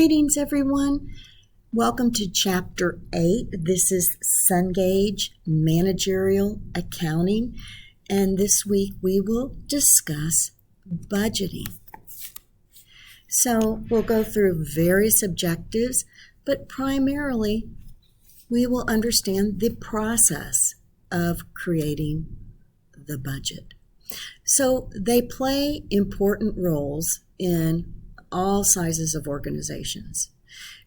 Greetings, everyone. Welcome to Chapter 8. This is Cengage Managerial Accounting, and this week we will discuss budgeting. So we'll go through various objectives, but primarily we will understand the process of creating the budget. So they play important roles in all sizes of organizations.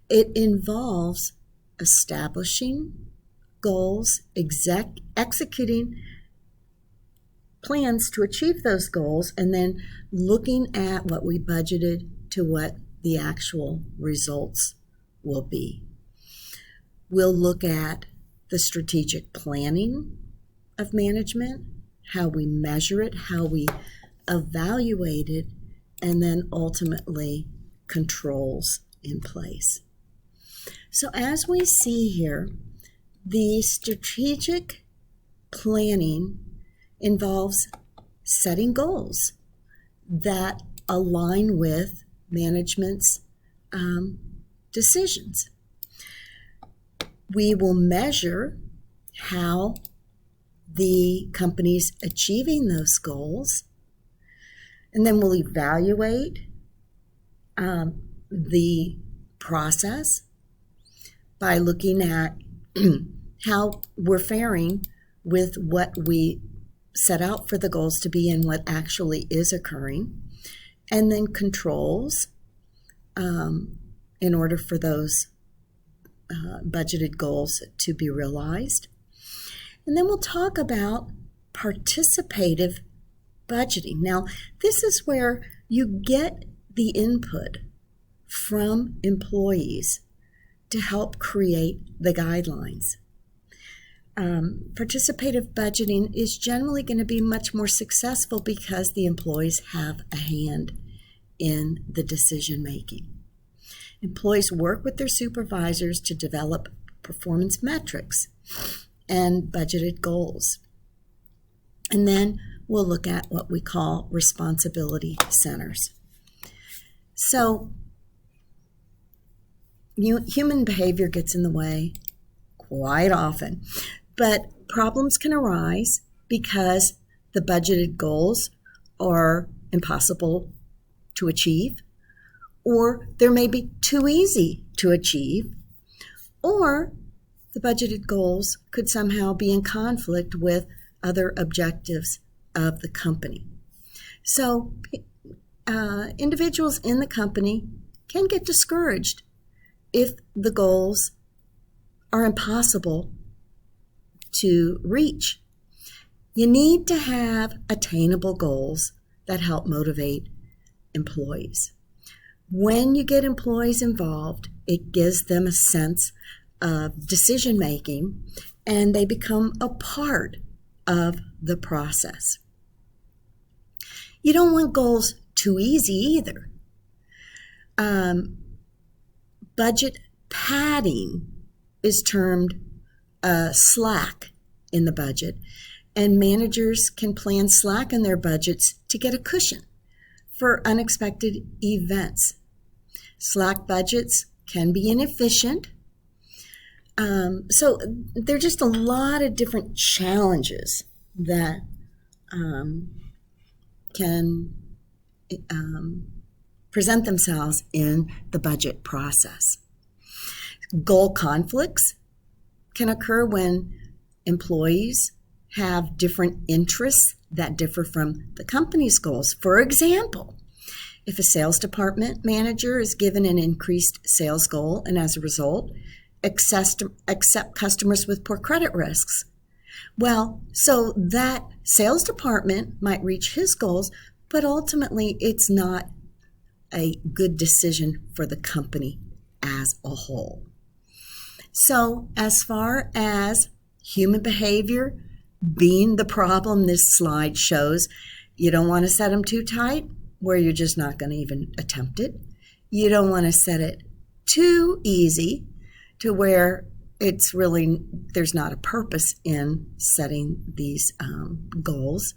It involves establishing goals, executing plans to achieve those goals, and then looking at what we budgeted to what the actual results will be. We'll look at the strategic planning of management, how we measure it, how we evaluate it, and then ultimately controls in place. So as we see here, the strategic planning involves setting goals that align with management's decisions. We will measure how the company's achieving those goals, and then we'll evaluate the process by looking at how we're faring with what we set out for the goals to be and what actually is occurring, and then controls in order for those budgeted goals to be realized. And then we'll talk about participative budgeting. Now, this is where you get the input from employees to help create the guidelines. Participative budgeting is generally going to be much more successful because the employees have a hand in the decision making. Employees work with their supervisors to develop performance metrics and budgeted goals. And then we'll look at what we call responsibility centers. So, human behavior gets in the way quite often, but problems can arise because the budgeted goals are impossible to achieve, or they may be too easy to achieve, or the budgeted goals could somehow be in conflict with other objectives of the company. So individuals in the company can get discouraged if the goals are impossible to reach. You need to have attainable goals that help motivate employees. When you get employees involved, it gives them a sense of decision making, and they become a part of the process. You don't want goals too easy either. Budget padding is termed slack in the budget, and managers can plan slack in their budgets to get a cushion for unexpected events. Slack budgets can be inefficient. So there are just a lot of different challenges that can present themselves in the budget process. Goal conflicts can occur when employees have different interests that differ from the company's goals. For example, if a sales department manager is given an increased sales goal and as a result accept customers with poor credit risks, well, so that sales department might reach his goals, but ultimately it's not a good decision for the company as a whole. So as far as human behavior being the problem this slide shows, you don't want to set them too tight where you're just not going to even attempt it. You don't want to set it too easy to where it's really, there's not a purpose in setting these goals.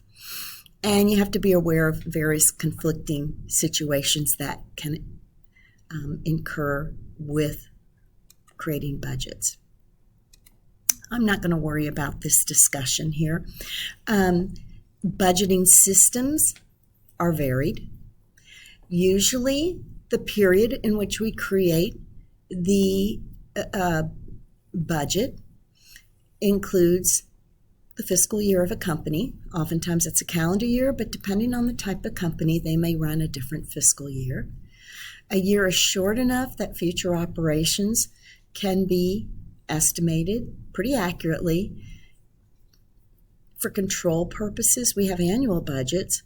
And you have to be aware of various conflicting situations that can incur with creating budgets. I'm not going to worry about this discussion here. Budgeting systems are varied. Usually, the period in which we create the budget includes the fiscal year of a company. Oftentimes it's a calendar year, but depending on the type of company, they may run a different fiscal year. A year is short enough that future operations can be estimated pretty accurately. For control purposes, we have annual budgets,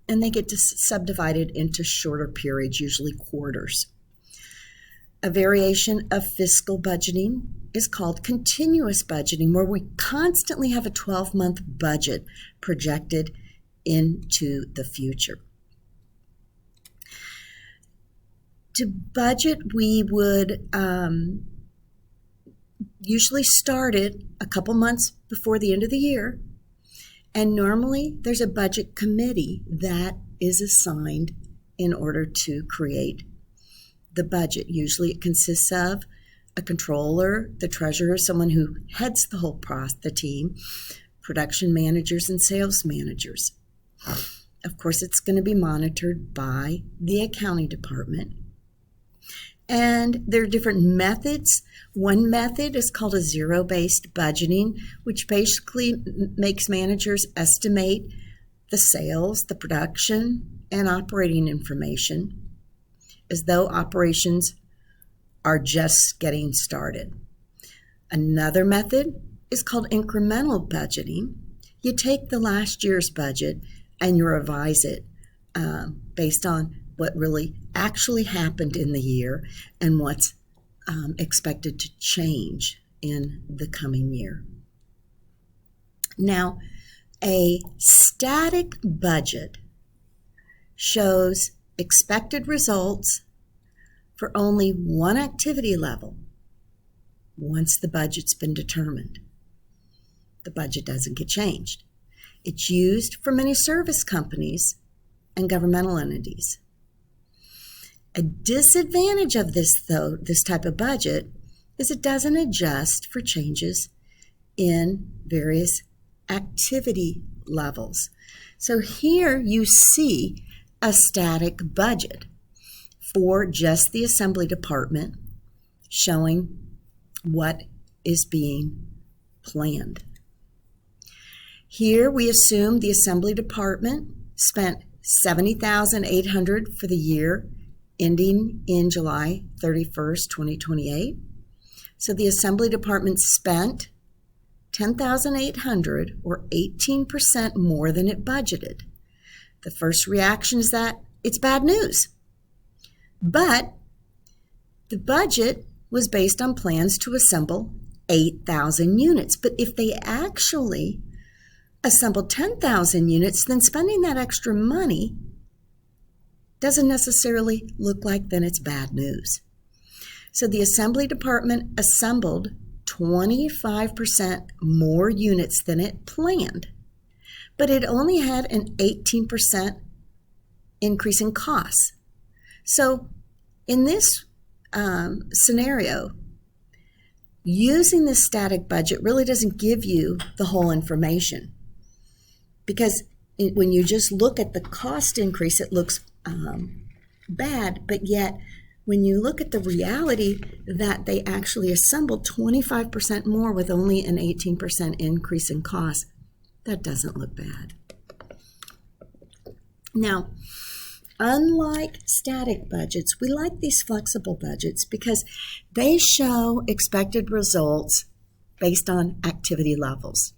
and they get subdivided into shorter periods, usually quarters. A variation of fiscal budgeting is called continuous budgeting, where we constantly have a 12-month budget projected into the future. To budget, we would usually start it a couple months before the end of the year, and normally there's a budget committee that is assigned in order to create the budget. Usually it consists of a controller, the treasurer, someone who heads the team, production managers, and sales managers. Of course, it's going to be monitored by the accounting department. And there are different methods. One method is called a zero-based budgeting, which basically makes managers estimate the sales, the production, and operating information as though operations are just getting started. Another method is called incremental budgeting. You take the last year's budget and you revise it based on what really actually happened in the year and what's expected to change in the coming year. Now, a static budget shows expected results for only one activity level once the budget's been determined. The budget doesn't get changed. It's used for many service companies and governmental entities. A disadvantage of this type of budget is it doesn't adjust for changes in various activity levels. So here you see a static budget for just the assembly department showing what is being planned. Here we assume the assembly department spent $70,800 for the year ending in July 31st, 2028. So the assembly department spent $10,800 or 18% more than it budgeted. The first reaction is that it's bad news. But the budget was based on plans to assemble 8,000 units. But if they actually assembled 10,000 units, then spending that extra money doesn't necessarily look like then it's bad news. So the assembly department assembled 25% more units than it planned, but it only had an 18% increase in costs. So in this scenario, using the static budget really doesn't give you the whole information, because when you just look at the cost increase, it looks bad, but yet when you look at the reality that they actually assembled 25% more with only an 18% increase in cost, that doesn't look bad. Now, unlike static budgets, we like these flexible budgets because they show expected results based on activity levels.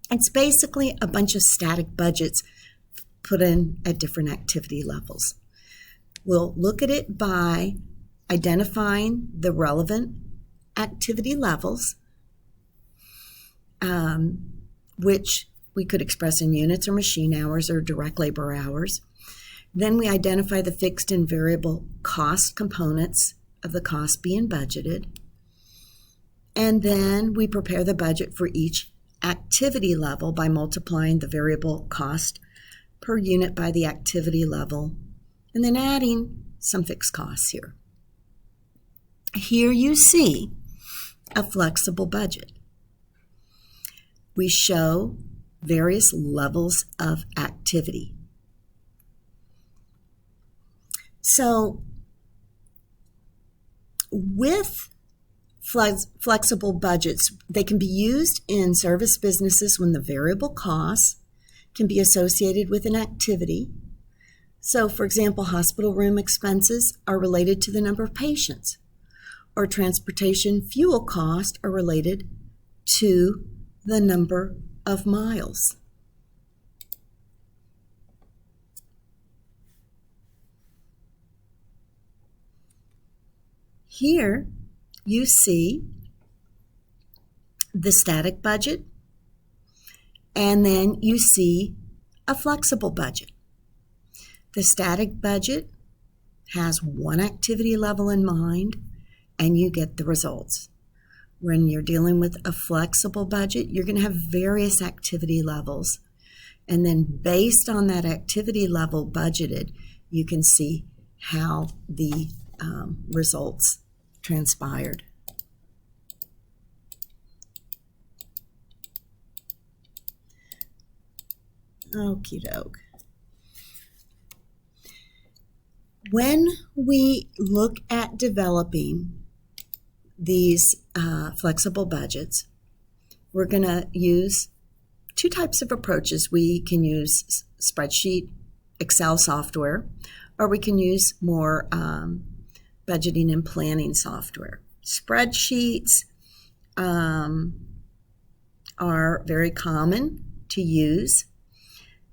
It's basically a bunch of static budgets put in at different activity levels. We'll look at it by identifying the relevant activity levels, which we could express in units or machine hours or direct labor hours. Then we identify the fixed and variable cost components of the cost being budgeted. And then we prepare the budget for each activity level by multiplying the variable cost per unit by the activity level, and then adding some fixed costs here. Here you see a flexible budget. We show various levels of activity. So with flexible budgets, they can be used in service businesses when the variable costs can be associated with an activity. So, for example, hospital room expenses are related to the number of patients, or transportation fuel costs are related to the number of miles. Here you see the static budget, and then you see a flexible budget. The static budget has one activity level in mind, and you get the results. When you're dealing with a flexible budget, you're going to have various activity levels, and then based on that activity level budgeted, you can see how the results transpired. Okie doke. When we look at developing these flexible budgets, we're going to use two types of approaches. We can use spreadsheet, Excel software, or we can use more budgeting and planning software. Spreadsheets are very common to use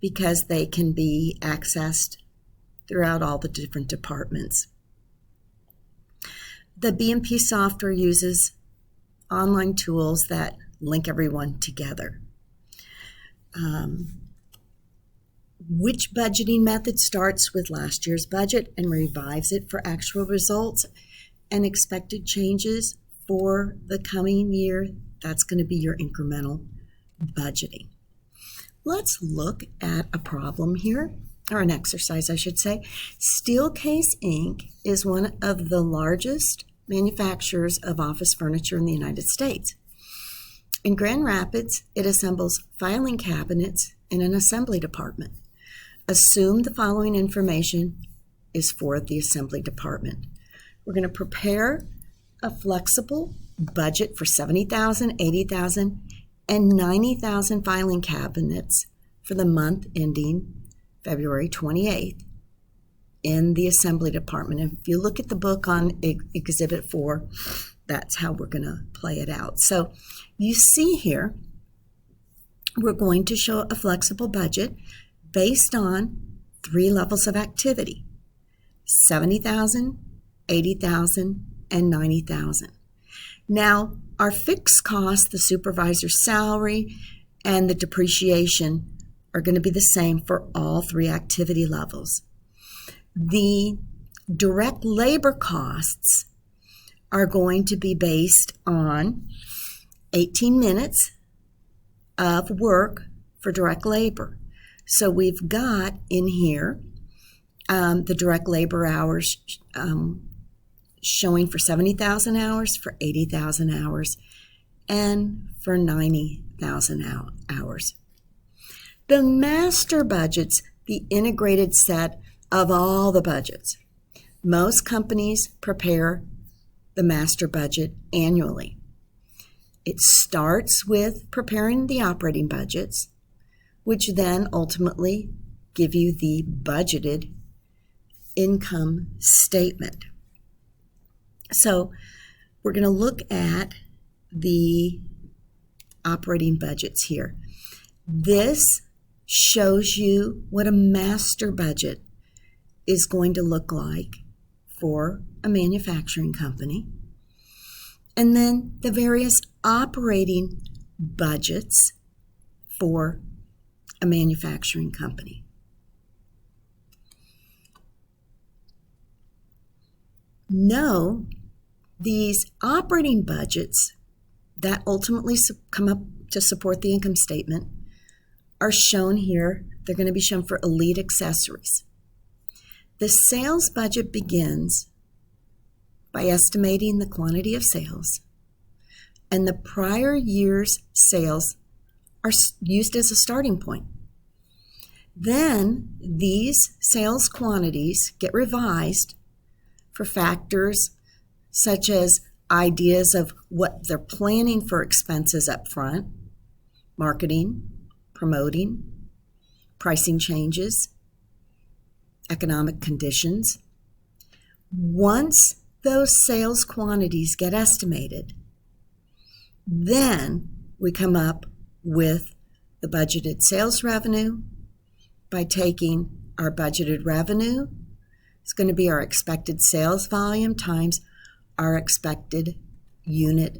because they can be accessed throughout all the different departments. The BMP software uses online tools that link everyone together. Which budgeting method starts with last year's budget and revives it for actual results and expected changes for the coming year? That's going to be your incremental budgeting. Let's look at a problem here, or an exercise, I should say. Steelcase Inc. is one of the largest manufacturers of office furniture in the United States. In Grand Rapids, it assembles filing cabinets in an assembly department. Assume the following information is for the assembly department. We're going to prepare a flexible budget for 70,000, 80,000, and 90,000 filing cabinets for the month ending February 28th in the assembly department. And if you look at the book on Exhibit 4, that's how we're going to play it out. So you see here, we're going to show a flexible budget based on 3 levels of activity: 70,000, 80,000, and 90,000. Now, our fixed costs, the supervisor's salary, and the depreciation are going to be the same for all 3 activity levels. The direct labor costs are going to be based on 18 minutes of work for direct labor. So we've got in here the direct labor hours showing for 70,000 hours, for 80,000 hours, and for 90,000 hours. The master budget's the integrated set of all the budgets. Most companies prepare the master budget annually. It starts with preparing the operating budgets, which then ultimately give you the budgeted income statement. So we're going to look at the operating budgets here. This shows you what a master budget is going to look like for a manufacturing company. And then the various operating budgets for a manufacturing company. No, these operating budgets that ultimately come up to support the income statement are shown here. They're going to be shown for elite accessories. The sales budget begins by estimating the quantity of sales, and the prior year's sales are used as a starting point. Then these sales quantities get revised for factors such as ideas of what they're planning for expenses up front, marketing, promoting, pricing changes, economic conditions. Once those sales quantities get estimated, then we come up with the budgeted sales revenue by taking our budgeted revenue. It's going to be our expected sales volume times our expected unit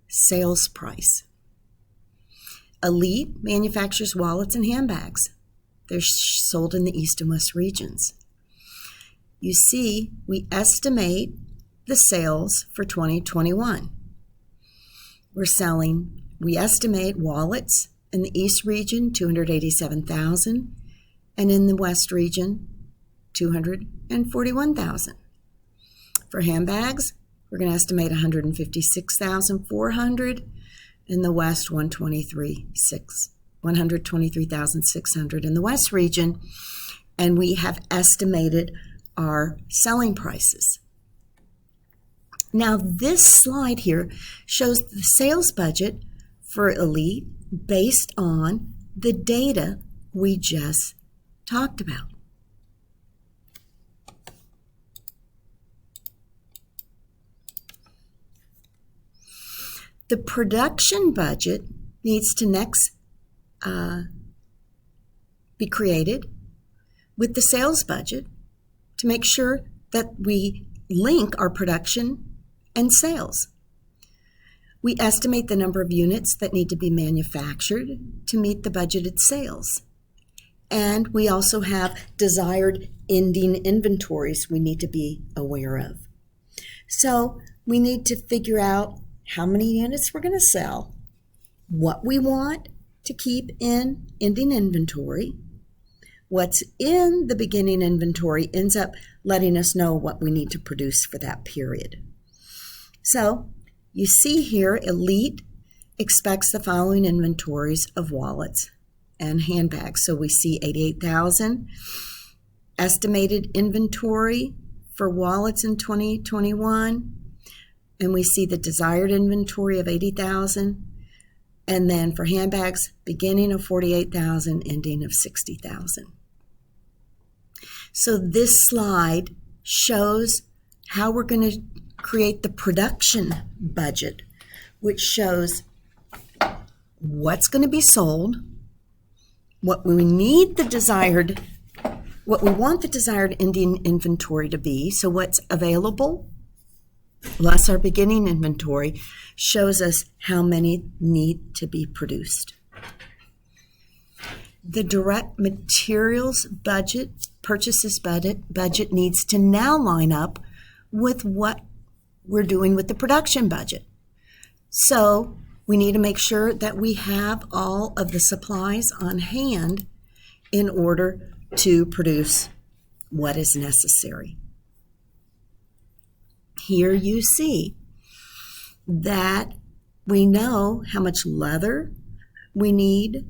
sales price. Elite manufactures wallets and handbags. They're sold in the East and West regions. You see, we estimate the sales for 2021. We estimate wallets in the East region, 287,000, and in the West region, 241,000. For handbags, we're going to estimate 156,400. In the West, 123,600 in the West region, and we have estimated our selling prices. Now, this slide here shows the sales budget for Elite based on the data we just talked about. The production budget needs to next be created with the sales budget to make sure that we link our production and sales. We estimate the number of units that need to be manufactured to meet the budgeted sales. And we also have desired ending inventories we need to be aware of. So we need to figure out how many units we're going to sell, what we want to keep in ending inventory. What's in the beginning inventory ends up letting us know what we need to produce for that period. So you see here, Elite expects the following inventories of wallets and handbags. So we see 88,000 estimated inventory for wallets in 2021. And we see the desired inventory of 80,000. And then for handbags, beginning of 48,000, ending of 60,000. So this slide shows how we're going to create the production budget, which shows what's going to be sold, what we want the desired ending inventory to be, so what's available, less our beginning inventory, shows us how many need to be produced. The direct materials budget, purchases budget needs to now line up with what we're doing with the production budget. So we need to make sure that we have all of the supplies on hand in order to produce what is necessary. Here you see that we know how much leather we need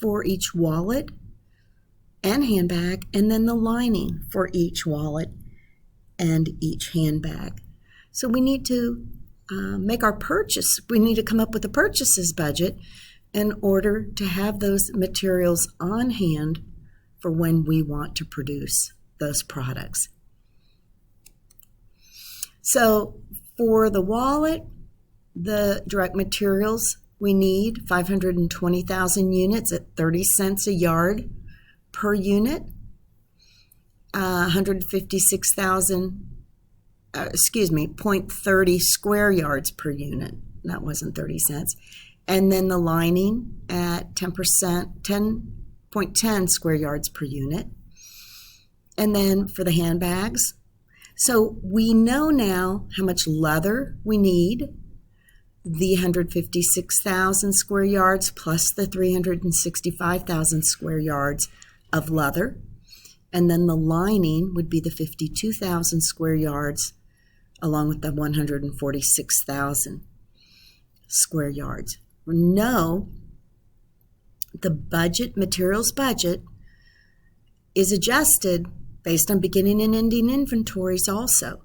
for each wallet and handbag, and then the lining for each wallet and each handbag. So we need to make our purchase. We need to come up with a purchases budget in order to have those materials on hand for when we want to produce those products. So for the wallet, the direct materials, we need 520,000 units at 30 cents a yard per unit, 0.30 square yards per unit. That wasn't 30 cents. And then the lining at 10.10 square yards per unit. And then for the handbags, so we know now how much leather we need, the 156,000 square yards plus the 365,000 square yards of leather. And then the lining would be the 52,000 square yards along with the 146,000 square yards. No, the materials budget is adjusted based on beginning and ending inventories also.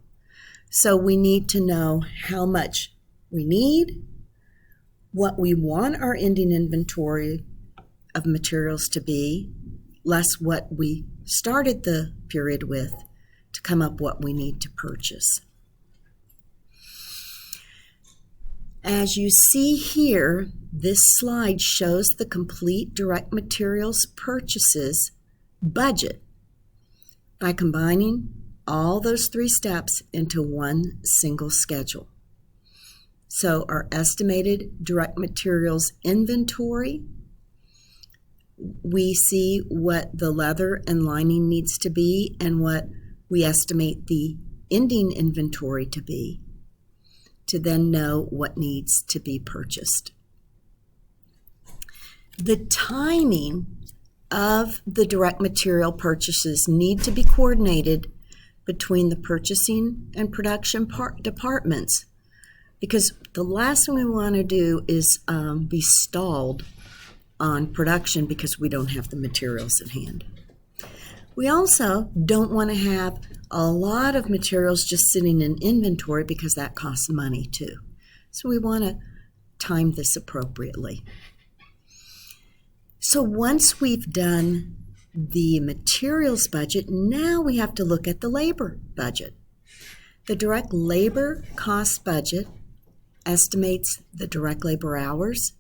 So we need to know how much we need, what we want our ending inventory of materials to be, less what we started the period with, to come up what we need to purchase. As you see here, this slide shows the complete direct materials purchases budget by combining all those 3 steps into one single schedule. So our estimated direct materials inventory, we see what the leather and lining needs to be and what we estimate the ending inventory to be, to then know what needs to be purchased. The timing of the direct material purchases need to be coordinated between the purchasing and production departments, because the last thing we want to do is be stalled on production because we don't have the materials at hand. We also don't want to have a lot of materials just sitting in inventory because that costs money too. So we want to time this appropriately. So once we've done the materials budget, now we have to look at the labor budget. The direct labor cost budget estimates the direct labor hours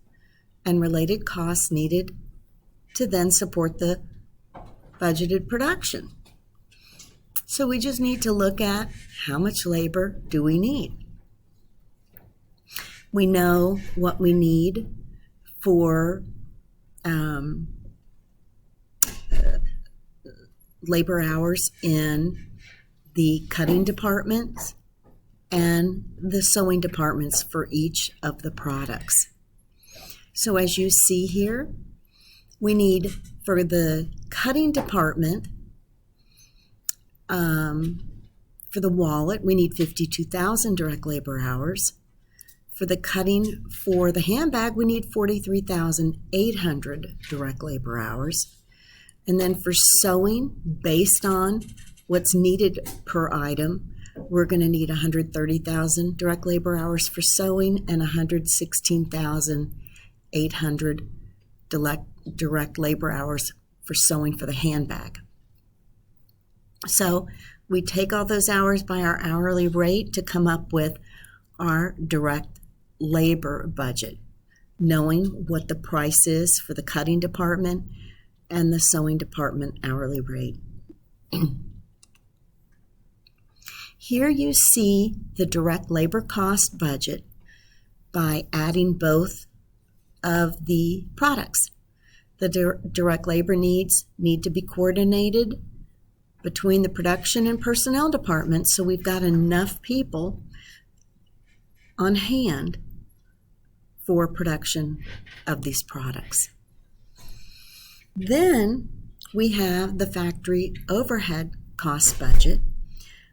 and related costs needed to then support the budgeted production. So we just need to look at how much labor do we need. We know what we need for labor hours in the cutting departments and the sewing departments for each of the products. So as you see here, we need for the cutting department, for the wallet, we need 52,000 direct labor hours. For the cutting for the handbag, we need 43,800 direct labor hours. And then for sewing, based on what's needed per item, we're going to need 130,000 direct labor hours for sewing and 116,800 direct labor hours for sewing for the handbag. So we take all those hours by our hourly rate to come up with our direct labor budget, knowing what the price is for the cutting department and the sewing department hourly rate. Here you see the direct labor cost budget by adding both of the products. The direct labor needs need to be coordinated between the production and personnel departments, so we've got enough people on hand for production of these products. Then we have the factory overhead cost budget,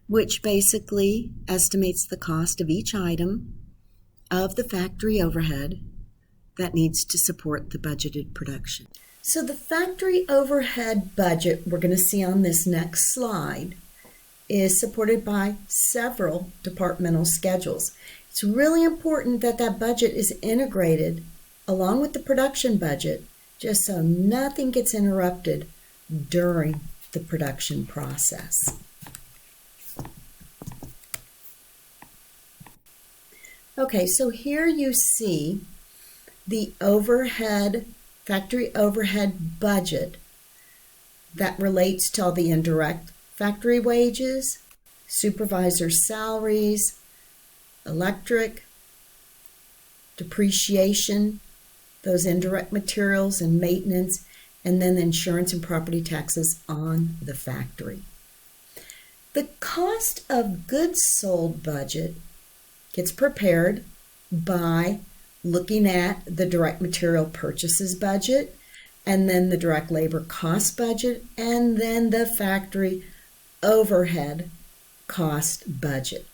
which basically estimates the cost of each item of the factory overhead that needs to support the budgeted production. So the factory overhead budget we're going to see on this next slide is supported by several departmental schedules. It's really important that that budget is integrated along with the production budget, just so nothing gets interrupted during the production process. Okay, so here you see the factory overhead budget that relates to all the indirect factory wages, supervisor salaries, electric, depreciation, those indirect materials and maintenance, and then the insurance and property taxes on the factory. The cost of goods sold budget gets prepared by looking at the direct material purchases budget, and then the direct labor cost budget, and then the factory overhead cost budget.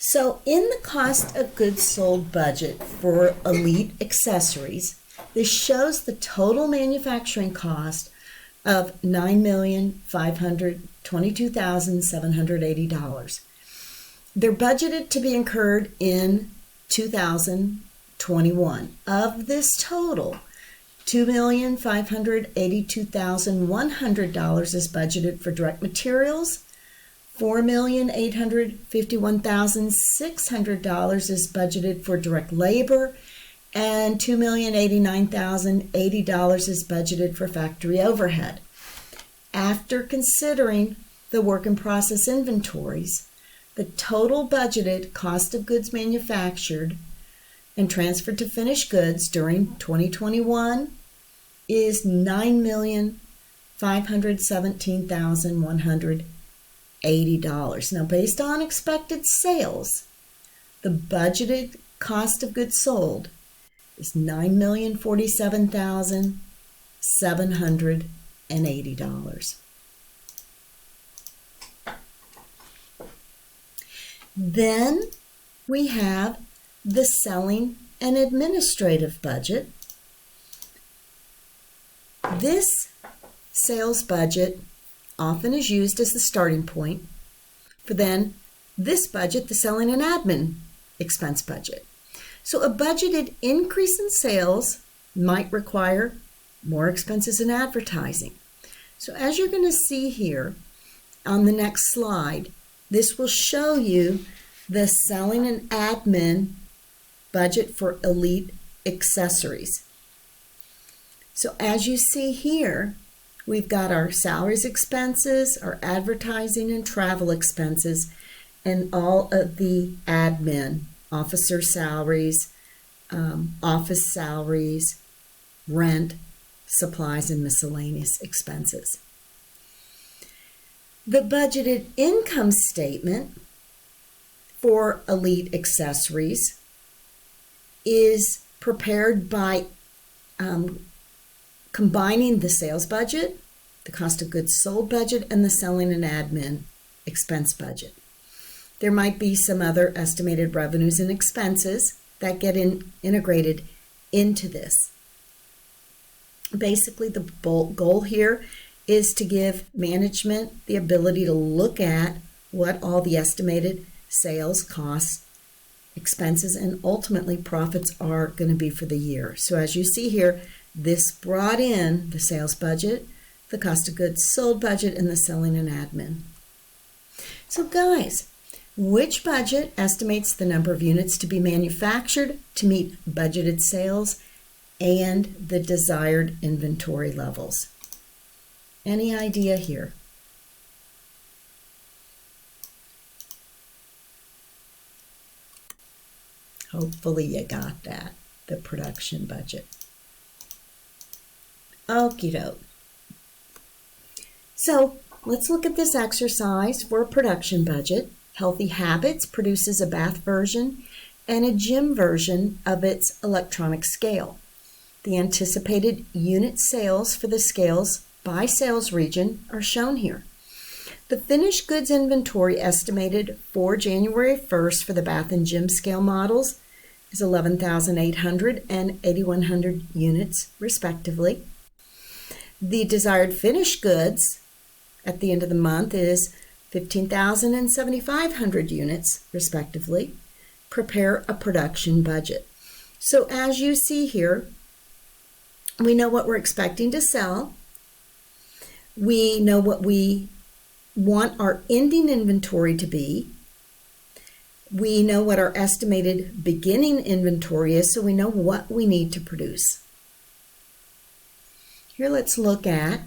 So in the cost of goods sold budget for Elite Accessories, this shows the total manufacturing cost of $9,522,780. They're budgeted to be incurred in 2021. Of this total, $2,582,100 is budgeted for direct materials. $4,851,600 is budgeted for direct labor, and $2,089,080 is budgeted for factory overhead. After considering the work in process inventories, the total budgeted cost of goods manufactured and transferred to finished goods during 2021 is $9,517,180. Now, based on expected sales, the budgeted cost of goods sold is $9,047,780. Then we have the selling and administrative budget. This sales budget often is used as the starting point for then this budget, the selling and admin expense budget. So a budgeted increase in sales might require more expenses in advertising. So as you're going to see here on the next slide, this will show you the selling and admin budget for Elite Accessories. So as you see here, we've got our salaries expenses, our advertising and travel expenses, and all of the admin, officer salaries, office salaries, rent, supplies, and miscellaneous expenses. The budgeted income statement for Elite Accessories is prepared by combining the sales budget, the cost of goods sold budget, and the selling and admin expense budget. There might be some other estimated revenues and expenses that get integrated into this. Basically, the goal here is to give management the ability to look at what all the estimated sales, costs, expenses, and ultimately profits are going to be for the year. So as you see here, this brought in the sales budget, the cost of goods sold budget, and the selling and admin. So guys, which budget estimates the number of units to be manufactured to meet budgeted sales and the desired inventory levels? Any idea here? Hopefully you got that, the production budget. Okie doke. So let's look at this exercise for a production budget. Healthy Habits produces a bath version and a gym version of its electronic scale. The anticipated unit sales for the scales by sales region are shown here. The finished goods inventory estimated for January 1st for the bath and gym scale models is 11,800 and 8,100 units, respectively. The desired finished goods at the end of the month is 15,000 and 7,500 units, respectively. Prepare a production budget. So as you see here, we know what we're expecting to sell. We know what we want our ending inventory to be. We know what our estimated beginning inventory is, so we know what we need to produce. Here let's look at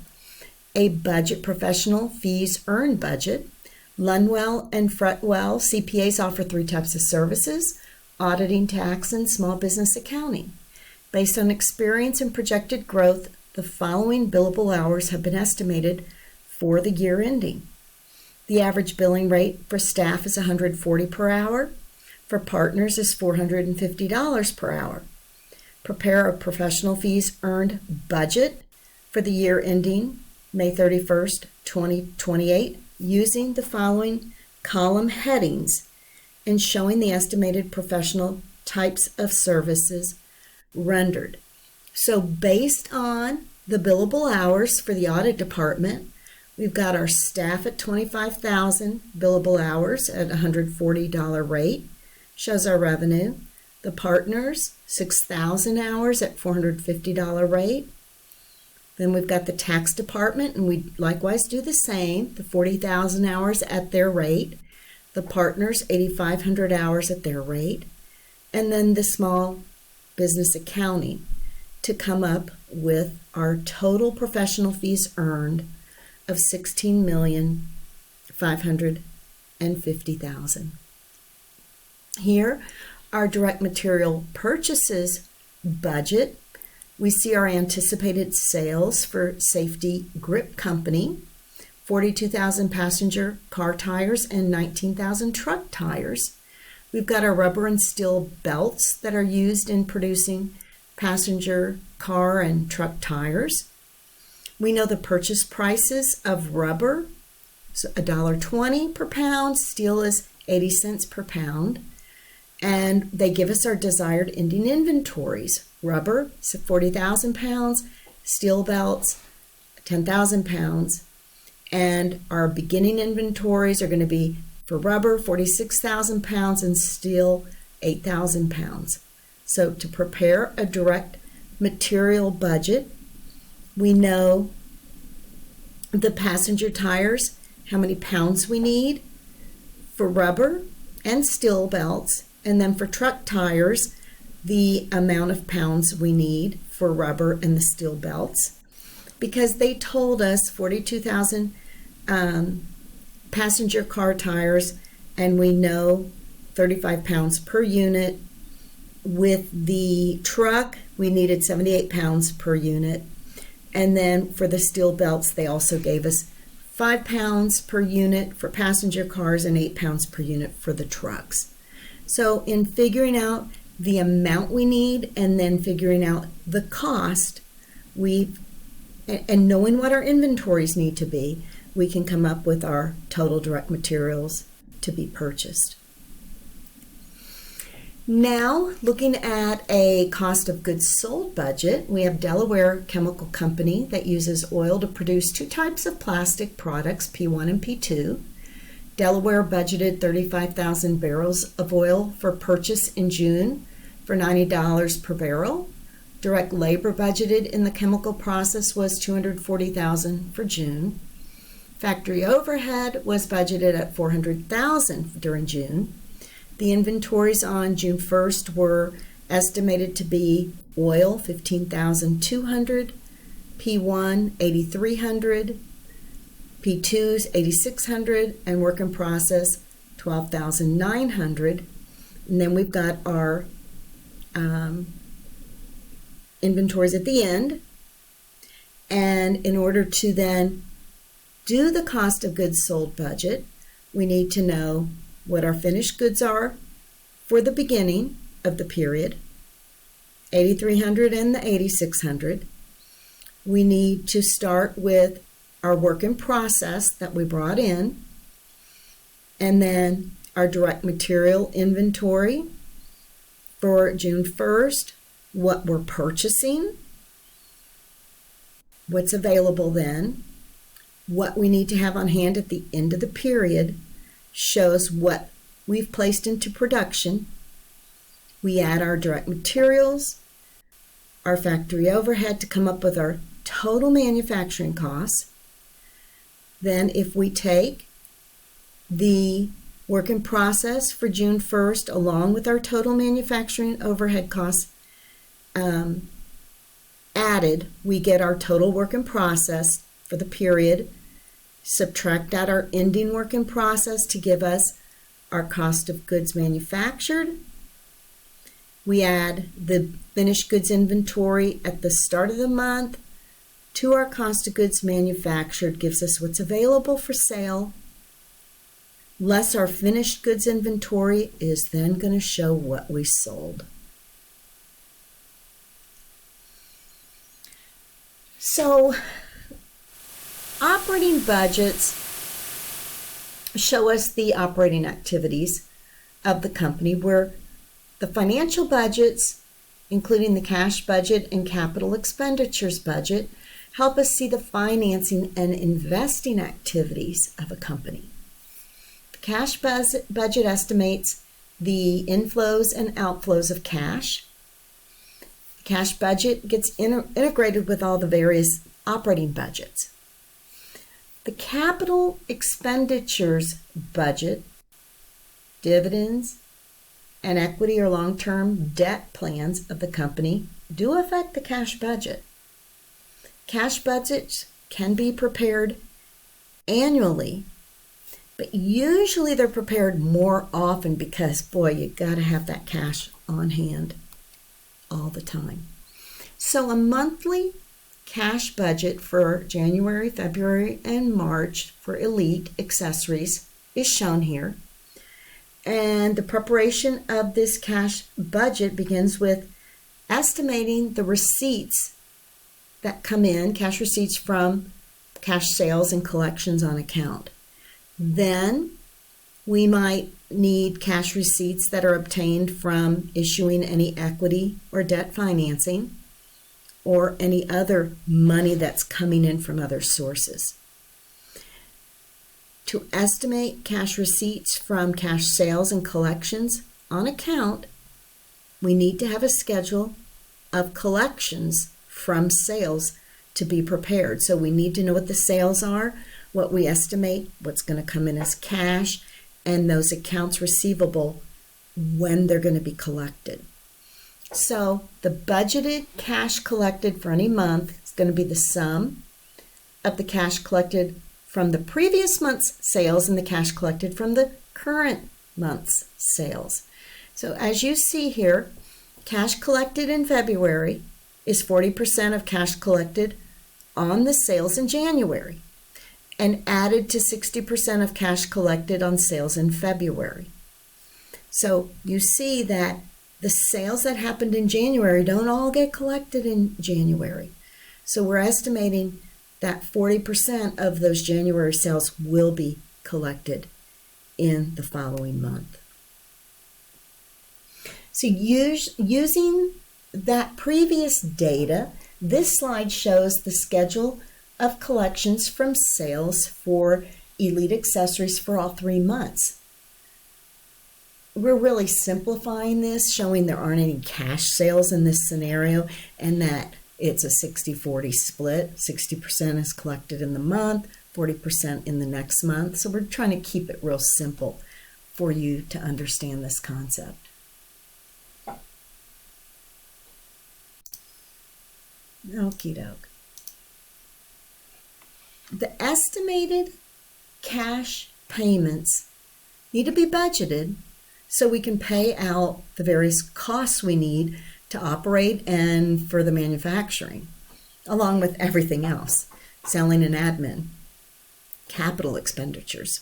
a budget professional fees earned budget. Lunwell and Fretwell CPAs offer 3 types of services: auditing, tax, and small business accounting. Based on experience and projected growth, the following billable hours have been estimated for the year ending. The average billing rate for staff is $140 per hour. For partners is $450 per hour. Prepare a professional fees earned budget for the year ending May 31st, 2028, using the following column headings and showing the estimated professional types of services rendered. So based on the billable hours for the audit department, we've got our staff at 25,000 billable hours at $140 rate, shows our revenue. The partners, 6,000 hours at $450 rate. Then we've got the tax department, and we likewise do the same, the 40,000 hours at their rate. The partners, 8,500 hours at their rate. And then the small business accounting to come up with our total professional fees earned of $16,550,000. Here, our direct material purchases budget. We see our anticipated sales for Safety Grip Company, 42,000 passenger car tires and 19,000 truck tires. We've got our rubber and steel belts that are used in producing passenger car and truck tires. We know the purchase prices of rubber, so $1.20 per pound, steel is 80 cents per pound, and they give us our desired ending inventories. Rubber, so 40,000 pounds, steel belts, 10,000 pounds, and our beginning inventories are going to be for rubber, 46,000 pounds, and steel, 8,000 pounds. So to prepare a direct material budget, we know the passenger tires, how many pounds we need for rubber and steel belts, and then for truck tires, the amount of pounds we need for rubber and the steel belts. Because they told us 42,000 passenger car tires, and we know 35 pounds per unit. With the truck, we needed 78 pounds per unit. And then for the steel belts, they also gave us 5 pounds per unit for passenger cars and 8 pounds per unit for the trucks. So in figuring out the amount we need and then figuring out the cost, and knowing what our inventories need to be, we can come up with our total direct materials to be purchased. Now, looking at a cost of goods sold budget, we have Delaware Chemical Company that uses oil to produce 2 types of plastic products, P1 and P2. Delaware budgeted 35,000 barrels of oil for purchase in June for $90 per barrel. Direct labor budgeted in the chemical process was $240,000 for June. Factory overhead was budgeted at $400,000 during June. The inventories on June 1st were estimated to be oil, 15,200, P1, 8,300, P2s, 8,600, and work in process, 12,900. And then we've got our inventories at the end. And in order to then do the cost of goods sold budget, we need to know what our finished goods are for the beginning of the period, 8,300 and the 8,600. We need to start with our work in process that we brought in, and then our direct material inventory for June 1st, what we're purchasing, what's available then, what we need to have on hand at the end of the period, shows what we've placed into production. We add our direct materials, our factory overhead to come up with our total manufacturing costs. Then if we take the work in process for June 1st along with our total manufacturing overhead costs added, we get our total work in process for the period. Subtract out our ending work in process to give us our cost of goods manufactured. We add the finished goods inventory at the start of the month to our cost of goods manufactured, gives us what's available for sale, less our finished goods inventory is then going to show what we sold. So operating budgets show us the operating activities of the company where the financial budgets, including the cash budget and capital expenditures budget, help us see the financing and investing activities of a company. The cash budget estimates the inflows and outflows of cash. The cash budget gets integrated with all the various operating budgets. The capital expenditures budget, dividends, and equity or long-term debt plans of the company do affect the cash budget. Cash budgets can be prepared annually, but usually they're prepared more often because, boy, you got to have that cash on hand all the time. So a monthly cash budget for January, February, and March for Elite Accessories is shown here. And the preparation of this cash budget begins with estimating the receipts that come in, cash receipts from cash sales and collections on account. Then we might need cash receipts that are obtained from issuing any equity or debt financing or any other money that's coming in from other sources. To estimate cash receipts from cash sales and collections on account, we need to have a schedule of collections from sales to be prepared. So we need to know what the sales are, what we estimate, what's going to come in as cash, and those accounts receivable when they're going to be collected. So the budgeted cash collected for any month is going to be the sum of the cash collected from the previous month's sales and the cash collected from the current month's sales. So as you see here, cash collected in February is 40% of cash collected on the sales in January and added to 60% of cash collected on sales in February. So you see that the sales that happened in January don't all get collected in January. So we're estimating that 40% of those January sales will be collected in the following month. So using that previous data, this slide shows the schedule of collections from sales for Elite Accessories for all 3 months. We're really simplifying this, showing there aren't any cash sales in this scenario and that it's a 60-40 split. 60% is collected in the month, 40% in the next month. So we're trying to keep it real simple for you to understand this concept. Okie doke. The estimated cash payments need to be budgeted so we can pay out the various costs we need to operate and for the manufacturing, along with everything else, selling and admin, capital expenditures.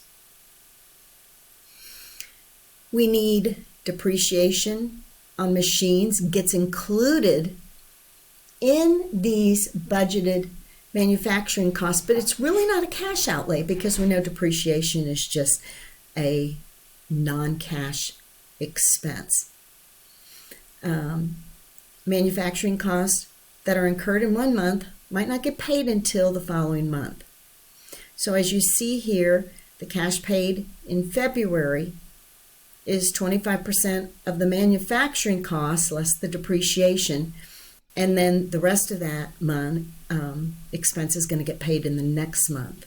We need depreciation on machines gets included in these budgeted manufacturing costs, but it's really not a cash outlay because we know depreciation is just a non-cash expense. Manufacturing costs that are incurred in one month might not get paid until the following month. So as you see here, the cash paid in February is 25% of the manufacturing costs less the depreciation, and then the rest of that month expense is going to get paid in the next month.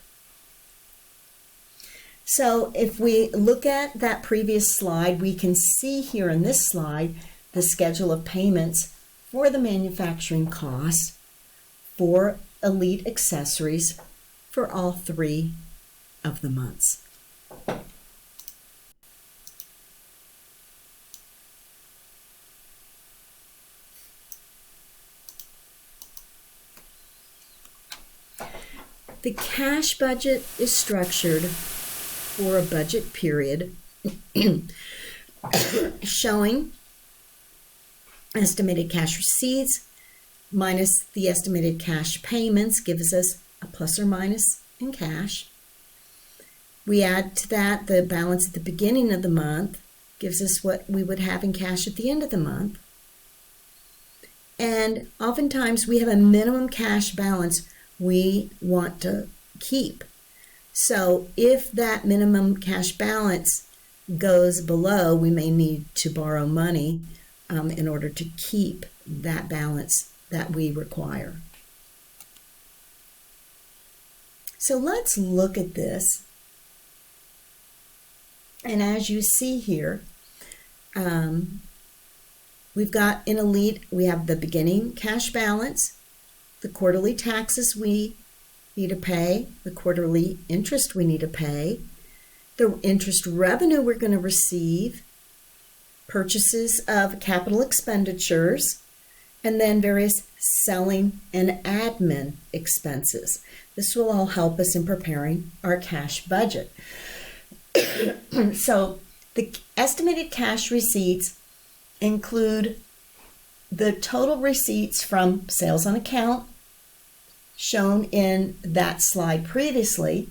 So if we look at that previous slide, we can see here in this slide the schedule of payments for the manufacturing costs for Elite Accessories for all 3 of the months. The cash budget is structured for a budget period showing estimated cash receipts minus the estimated cash payments gives us a plus or minus in cash. We add to that the balance at the beginning of the month gives us what we would have in cash at the end of the month. And oftentimes we have a minimum cash balance we want to keep. So if that minimum cash balance goes below, we may need to borrow money in order to keep that balance that we require. So let's look at this. And as you see here, we've got in Elite, we have the beginning cash balance, the quarterly taxes we need to pay, the quarterly interest we need to pay, the interest revenue we're going to receive, purchases of capital expenditures, and then various selling and admin expenses. This will all help us in preparing our cash budget. So the estimated cash receipts include the total receipts from sales on account, shown in that slide previously,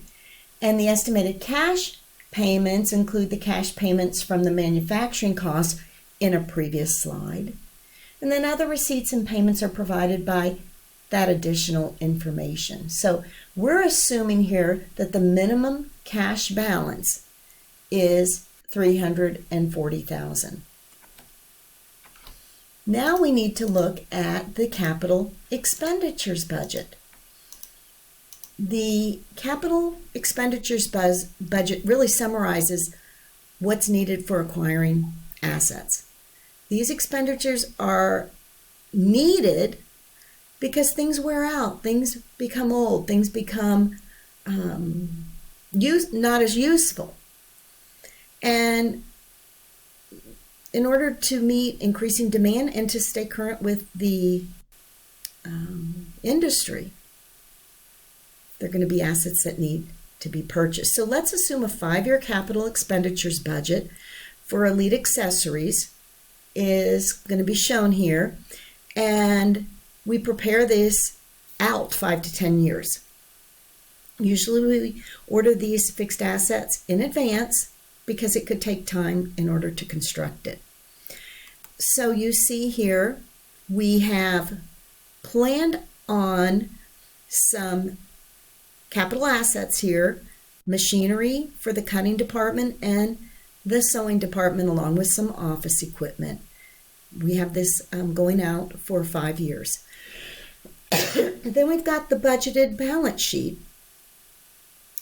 and the estimated cash payments include the cash payments from the manufacturing costs in a previous slide. And then other receipts and payments are provided by that additional information. So we're assuming here that the minimum cash balance is $340,000. Now we need to look at the capital expenditures budget. The capital expenditures budget really summarizes what's needed for acquiring assets. These expenditures are needed because things wear out, things become old, things become not as useful. And in order to meet increasing demand and to stay current with the industry, they're going to be assets that need to be purchased. So let's assume a 5-year capital expenditures budget for Elite accessories is going to be shown here. And we prepare this out 5 to 10 years. Usually we order these fixed assets in advance because it could take time in order to construct it. So you see here, we have planned on some capital assets here, machinery for the cutting department and the sewing department, along with some office equipment. We have this going out for 5 years. Then we've got the budgeted balance sheet.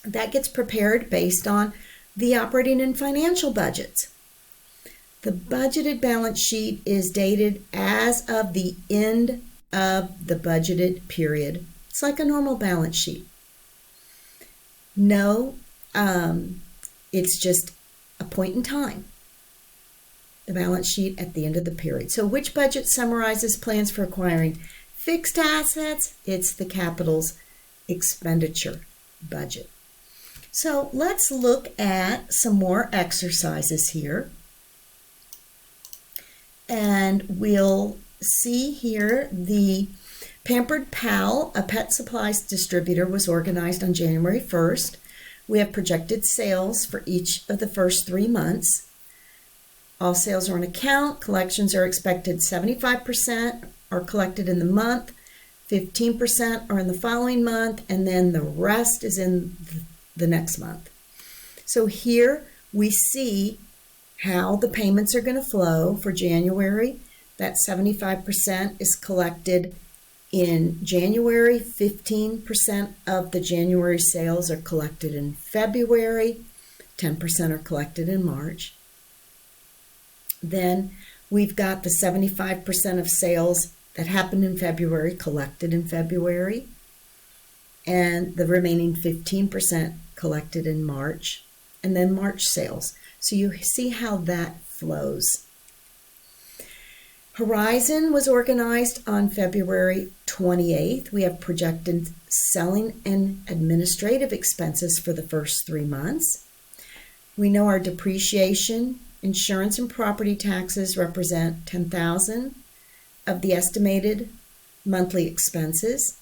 That gets prepared based on the operating and financial budgets. The budgeted balance sheet is dated as of the end of the budgeted period. It's like a normal balance sheet. No, it's just a point in time. The balance sheet at the end of the period. So which budget summarizes plans for acquiring fixed assets? It's the capital's expenditure budget. So let's look at some more exercises here. And we'll see here the Pampered Pal, a pet supplies distributor, was organized on January 1st. We have projected sales for each of the first 3 months. All sales are on account. Collections are expected 75% are collected in the month, 15% are in the following month, and then the rest is in the next month. So here we see how the payments are going to flow for January. That 75% is collected in January, 15% of the January sales are collected in February, 10% are collected in March. Then we've got the 75% of sales that happened in February collected in February, and the remaining 15% collected in March, and then March sales. So you see how that flows. Horizon was organized on February 28th. We have projected selling and administrative expenses for the first 3 months. We know our depreciation, insurance, and property taxes represent $10,000 of the estimated monthly expenses.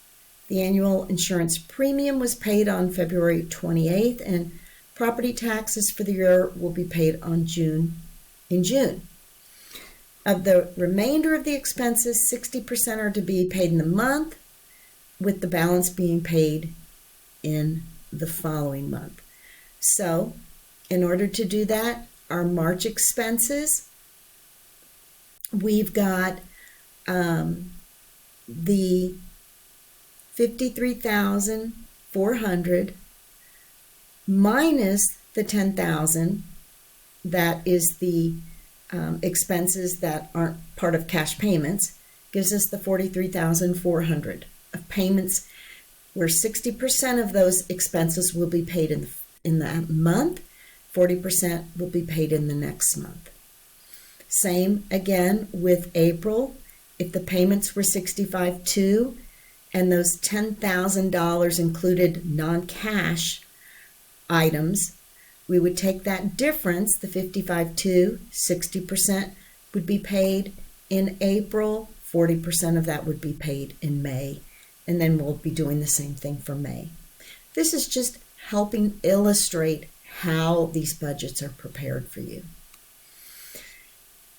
The annual insurance premium was paid on February 28th, and property taxes for the year will be paid on June in June. Of the remainder of the expenses, 60% are to be paid in the month, with the balance being paid in the following month. So, in order to do that, our March expenses, we've got the $53,400 minus the $10,000 that is the expenses that aren't part of cash payments, gives us the $43,400 of payments, where 60% of those expenses will be paid in that month, 40% will be paid in the next month. Same again with April. If the payments were $65,200 and those $10,000 included non-cash items, we would take that difference, the $55,200, 60% would be paid in April, 40% of that would be paid in May, and then we'll be doing the same thing for May. This is just helping illustrate how these budgets are prepared for you.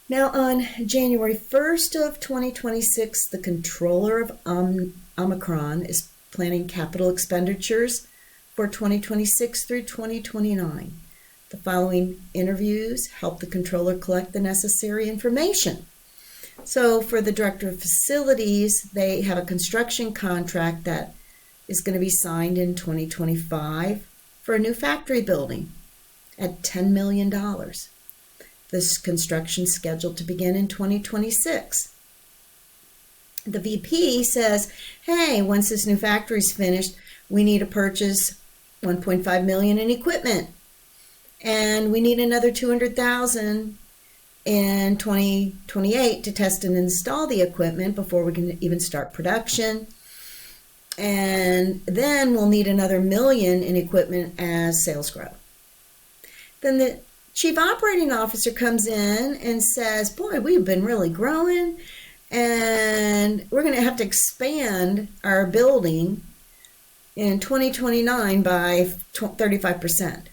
Now on January 1st of 2026, the controller of Omicron is planning capital expenditures for 2026 through 2029. The following interviews help the controller collect the necessary information. So for the director of facilities, they have a construction contract that is going to be signed in 2025 for a new factory building at $10 million. This construction is scheduled to begin in 2026. The VP says, hey, once this new factory is finished, we need to purchase $1.5 million in equipment. And we need another $200,000 in 2028 to test and install the equipment before we can even start production. And then we'll need another $1 million in equipment as sales grow. Then the chief operating officer comes in and says, boy, we've been really growing and we're going to have to expand our building in 2029 by 35%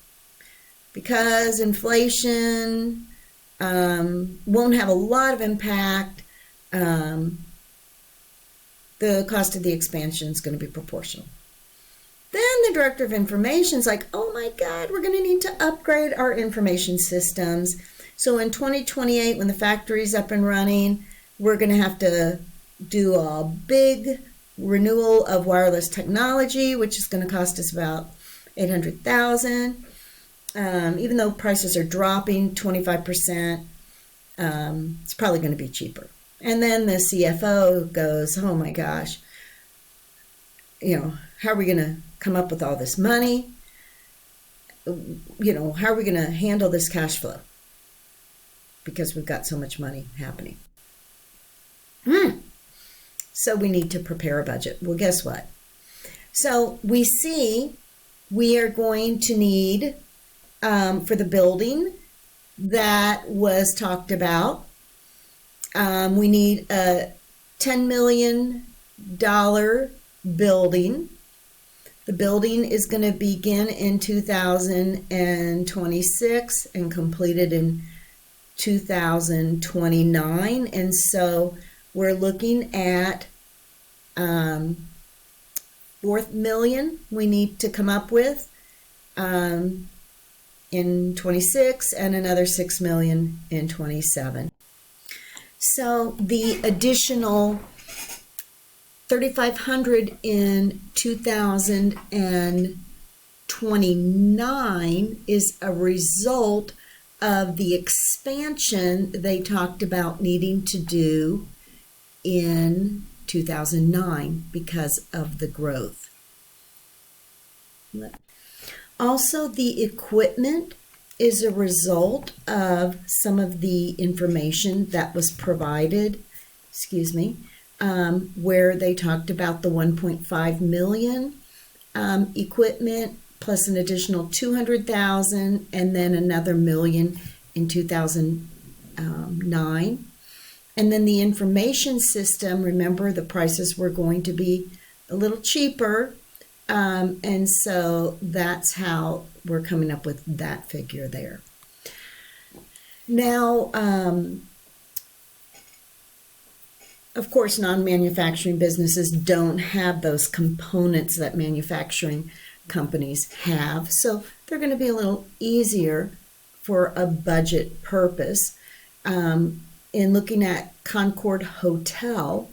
because inflation won't have a lot of impact. The cost of the expansion is going to be proportional. Then the director of information is like, oh my God, we're going to need to upgrade our information systems. So in 2028, when the factory's up and running, we're going to have to do a big renewal of wireless technology, which is going to cost us about $800,000. Even though prices are dropping 25%, it's probably going to be cheaper. And then the CFO goes, oh my gosh, how are we going to come up with all this money? How are we going to handle this cash flow? Because we've got so much money happening. So we need to prepare a budget. Well, guess what? So we see we are going to need, for the building that was talked about, we need a $10 million building. The building is going to begin in 2026 and completed in 2029. And so we're looking at $4 million we need to come up with in 26 and another $6 million in 27. So the additional $3,500 in 2029 is a result of the expansion they talked about needing to do in 2009 because of the growth. Also, the equipment is a result of some of the information that was provided, where they talked about the 1.5 million equipment plus an additional 200,000 and then another million in 2009. And then the information system, remember the prices were going to be a little cheaper. And so that's how we're coming up with that figure there. Now, of course, non-manufacturing businesses don't have those components that manufacturing companies have, so they're going to be a little easier for a budget purpose. In looking at Concord Hotel,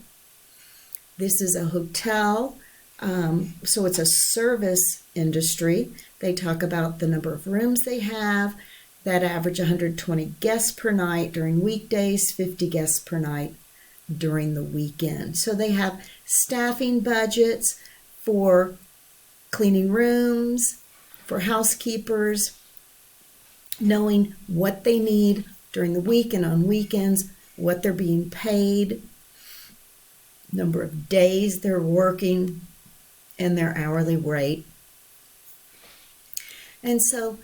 this is a hotel, so it's a service industry. They talk about the number of rooms they have that average 120 guests per night during weekdays, 50 guests per night during the weekend. So they have staffing budgets for cleaning rooms, for housekeepers, knowing what they need during the week and on weekends, what they're being paid, number of days they're working, and their hourly rate. And so,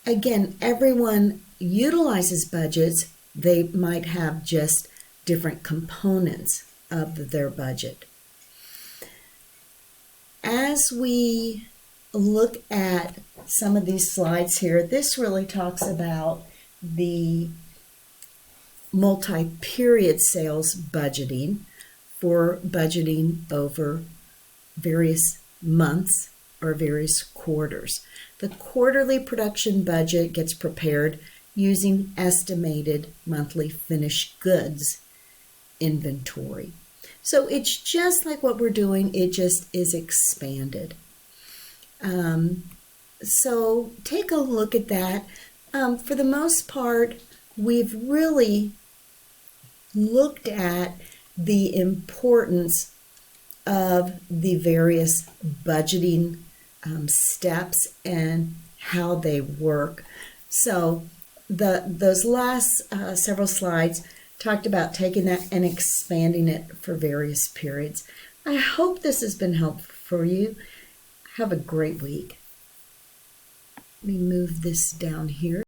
again, everyone utilizes budgets. They might have just different components of their budget. As we look at some of these slides here, this really talks about the multi-period sales budgeting for budgeting over various months or various quarters. The quarterly production budget gets prepared using estimated monthly finished goods inventory. So it's just like what we're doing, it just is expanded. So take a look at that. For the most part, we've really looked at the importance of the various budgeting steps and how they work. So those last several slides talked about taking that and expanding it for various periods. I hope this has been helpful for you. Have a great week. Let me move this down here.